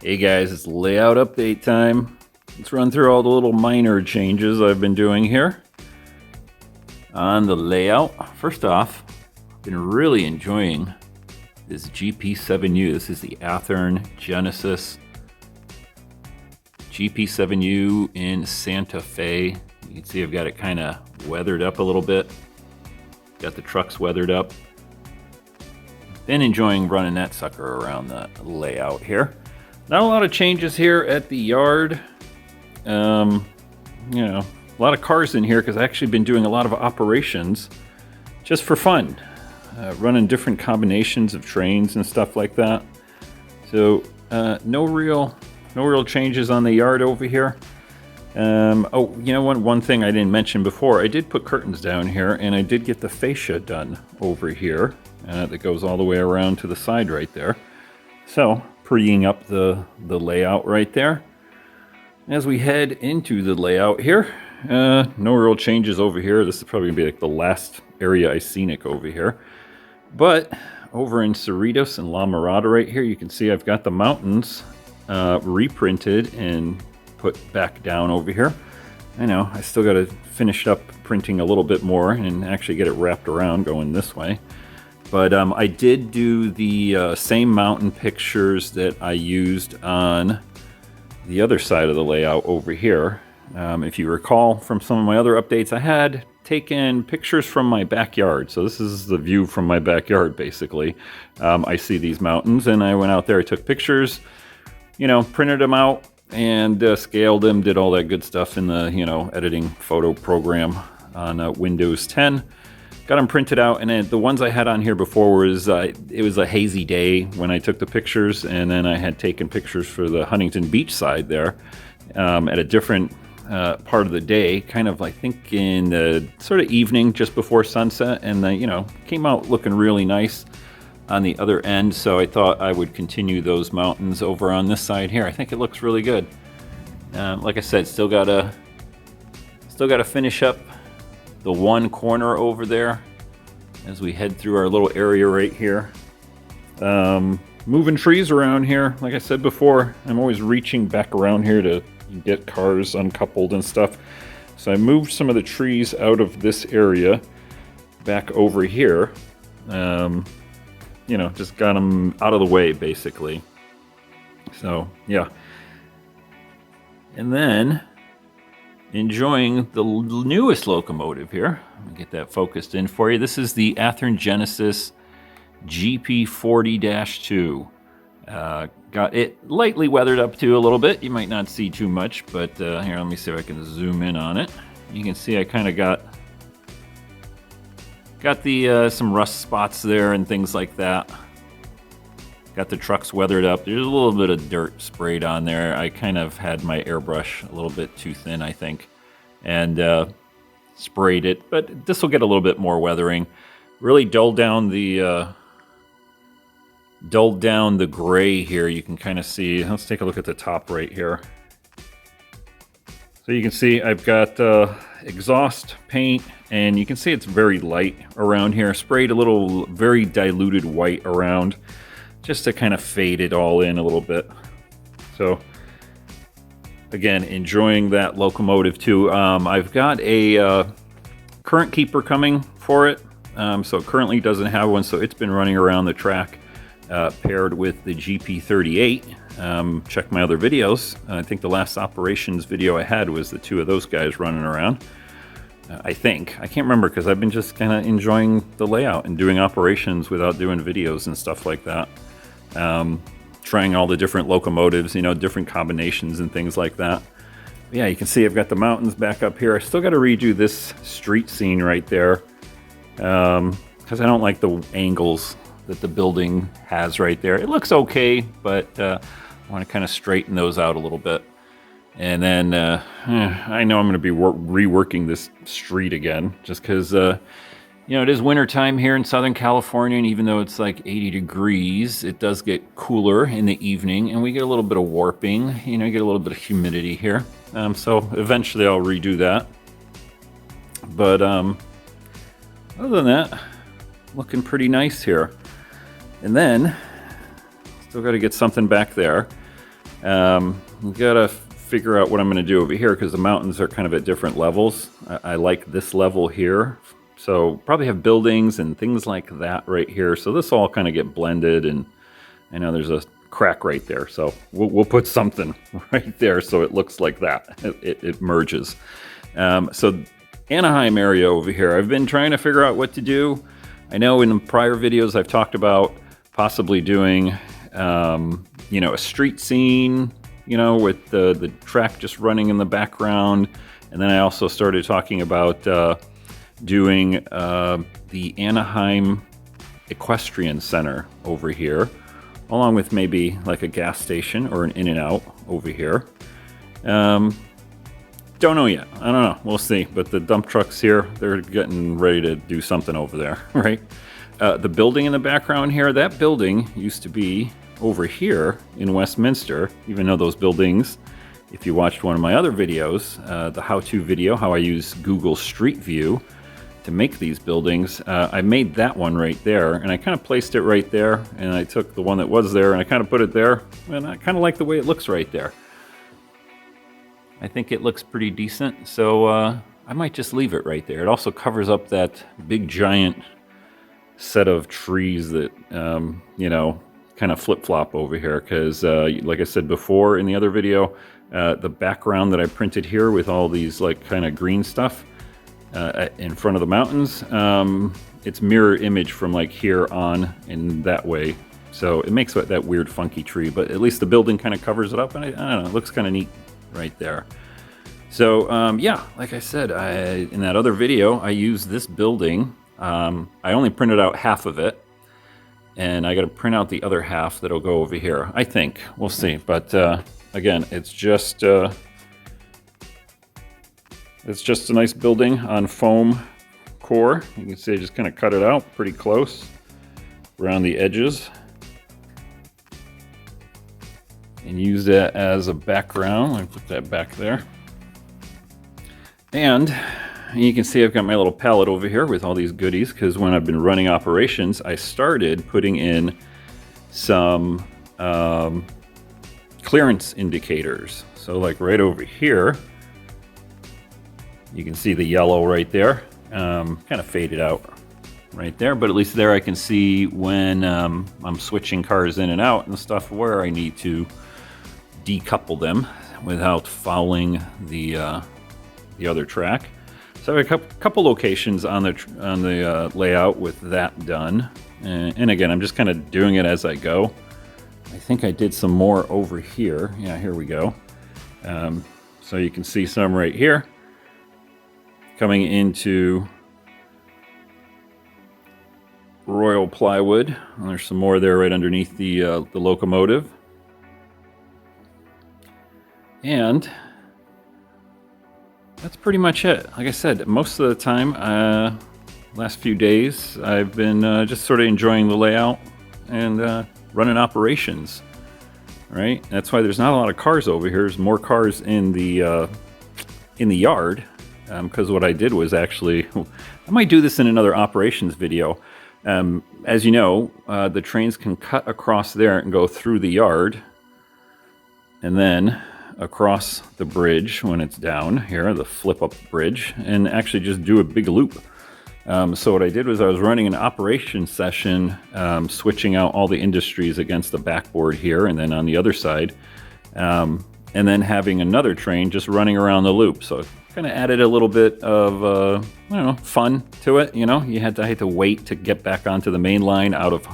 Hey guys, it's layout update time. Let's run through all the little minor changes I've been doing here on the layout. First off, I've been really enjoying this GP7U. This is the Athearn Genesis GP7U in Santa Fe. You can see I've got it kind of weathered up a little bit. Got the trucks weathered up. Been enjoying running that sucker around the layout here. Not a lot of changes here at the yard. A lot of cars in here because I've actually been doing a lot of operations just for fun. Running different combinations of trains and stuff like that. So no real changes on the yard over here. One thing I didn't mention before, I did put curtains down here and I did get the fascia done over here. That goes all the way around to the side right there. So, freeing up the layout right there. As we head into the layout here, no real changes over here. This is probably going to be like the last area I scenic over here. But over in Cerritos and La Mirada right here, you can see I've got the mountains reprinted and put back down over here. I know, I still got to finish up printing a little bit more and actually get it wrapped around going this way. But I did do the same mountain pictures that I used on the other side of the layout over here. If you recall from some of my other updates, I had taken pictures from my backyard. So this is the view from my backyard, basically. I see these mountains, and I went out there, I took pictures, printed them out, and scaled them, did all that good stuff in the, editing photo program on Windows 10. Got them printed out, and then the ones I had on here before was, it was a hazy day when I took the pictures, and then I had taken pictures for the Huntington Beach side there at a different part of the day, kind of, I think, in the sort of evening just before sunset, and, came out looking really nice on the other end, so I thought I would continue those mountains over on this side here. I think it looks really good. Like I said, still gotta finish up the one corner over there as we head through our little area right here. Moving trees around here. Like I said before, I'm always reaching back around here to get cars uncoupled and stuff. So I moved some of the trees out of this area back over here. Just got them out of the way, basically. So, yeah. And then enjoying the newest locomotive here. Let me get that focused in for you. This is the Athearn Genesis GP40-2. Got it lightly weathered up to a little bit. You might not see too much, but here, let me see if I can zoom in on it. You can see I kind of got the some rust spots there and things like that. Got the trucks weathered up. There's a little bit of dirt sprayed on there. I kind of had my airbrush a little bit too thin, I think, and sprayed it. But this will get a little bit more weathering. Really dulled down the gray here. You can kind of see. Let's take a look at the top right here. So you can see I've got exhaust paint, and you can see it's very light around here. Sprayed a little very diluted white around, just to kind of fade it all in a little bit. So, again, enjoying that locomotive too. I've got a current keeper coming for it. So it currently doesn't have one, so it's been running around the track paired with the GP38. Check my other videos. I think the last operations video I had was the two of those guys running around. I think. I can't remember because I've been just kind of enjoying the layout and doing operations without doing videos and stuff like that. Trying all the different locomotives, different combinations and things like that. But yeah, you can see I've got the mountains back up here. I still got to redo this street scene right there because I don't like the angles that the building has right there. It looks okay, but I want to kind of straighten those out a little bit. And then I know I'm going to be reworking this street again just because it is winter time here in Southern California, and even though it's like 80 degrees, it does get cooler in the evening, and we get a little bit of warping. You get a little bit of humidity here. So eventually I'll redo that. But other than that, looking pretty nice here. And then, still got to get something back there. Gotta figure out what I'm gonna do over here because the mountains are kind of at different levels. I like this level here. So probably have buildings and things like that right here. So this all kind of get blended, and I know there's a crack right there. So we'll put something right there so it looks like that. It merges. So Anaheim area over here, I've been trying to figure out what to do. I know in prior videos I've talked about possibly doing, you know, a street scene, you know, with the track just running in the background. And then I also started talking about doing the Anaheim Equestrian Center over here, along with maybe like a gas station or an In-N-Out over here. Don't know yet. I don't know. We'll see. But the dump trucks here, they're getting ready to do something over there, right? The building in the background here, that building used to be over here in Westminster, even though those buildings, if you watched one of my other videos, the how-to video, how I use Google Street View to make these buildings, I made that one right there, and I kind of placed it right there, and I took the one that was there and I kind of put it there, and I kind of like the way it looks right there. I think it looks pretty decent, so I might just leave it right there. It also covers up that big giant set of trees that, you know, kind of flip-flop over here, because like I said before in the other video, the background that I printed here with all these like kind of green stuff, in front of the mountains, it's mirror image from like here on in that way, so it makes that weird funky tree, but at least the building kind of covers it up, and I don't know, it looks kind of neat right there. So yeah, like I said, in that other video I used this building. I only printed out half of it, and I got to print out the other half that'll go over here, I think. We'll see, but again, it's just a nice building on foam core. You can see I just kind of cut it out pretty close around the edges and use that as a background. Let me put that back there. And you can see I've got my little palette over here with all these goodies, because when I've been running operations, I started putting in some clearance indicators. So like right over here, you can see the yellow right there, kind of faded out right there, but at least there I can see when I'm switching cars in and out and stuff where I need to decouple them without fouling the other track. So I have a couple locations on the layout with that done, and again, I'm just kind of doing it as I go. I think I did some more over here. Yeah, here we go. So you can see some right here coming into Royal Plywood. And there's some more there right underneath the locomotive. And that's pretty much it. Like I said, most of the time, last few days, I've been just sort of enjoying the layout and running operations, right? That's why there's not a lot of cars over here. There's more cars in the yard, because what I did was actually, I might do this in another operations video. As you know, the trains can cut across there and go through the yard, and then across the bridge when it's down here, the flip-up bridge, and actually just do a big loop. So what I did was I was running an operation session, switching out all the industries against the backboard here, and then on the other side, and then having another train just running around the loop. So it kind of added a little bit of, I don't know, fun to it. You know, I had to wait to get back onto the main line out of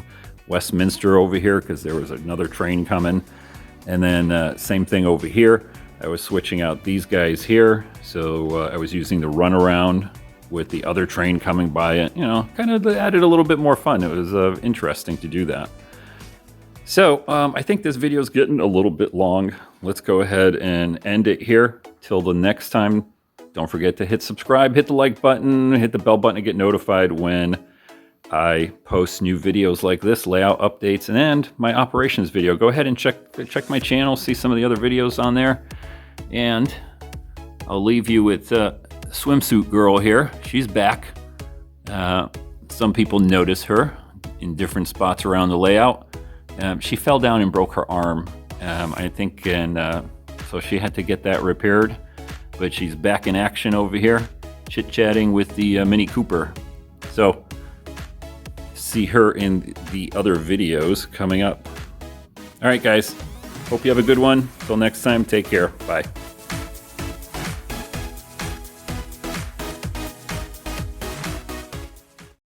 Westminster over here because there was another train coming. And then same thing over here. I was switching out these guys here. So I was using the runaround with the other train coming by it. You know, kind of added a little bit more fun. It was interesting to do that. So I think this video is getting a little bit long. Let's go ahead and end it here. Till the next time, don't forget to hit subscribe, hit the like button, hit the bell button to get notified when I post new videos like this, layout updates, and my operations video. Go ahead and check my channel, see some of the other videos on there. And I'll leave you with Swimsuit Girl here. She's back. Some people notice her in different spots around the layout. She fell down and broke her arm I think, and so she had to get that repaired. But she's back in action over here, chit-chatting with the Mini Cooper. So, see her in the other videos coming up. All right, guys. Hope you have a good one. Till next time, take care. Bye.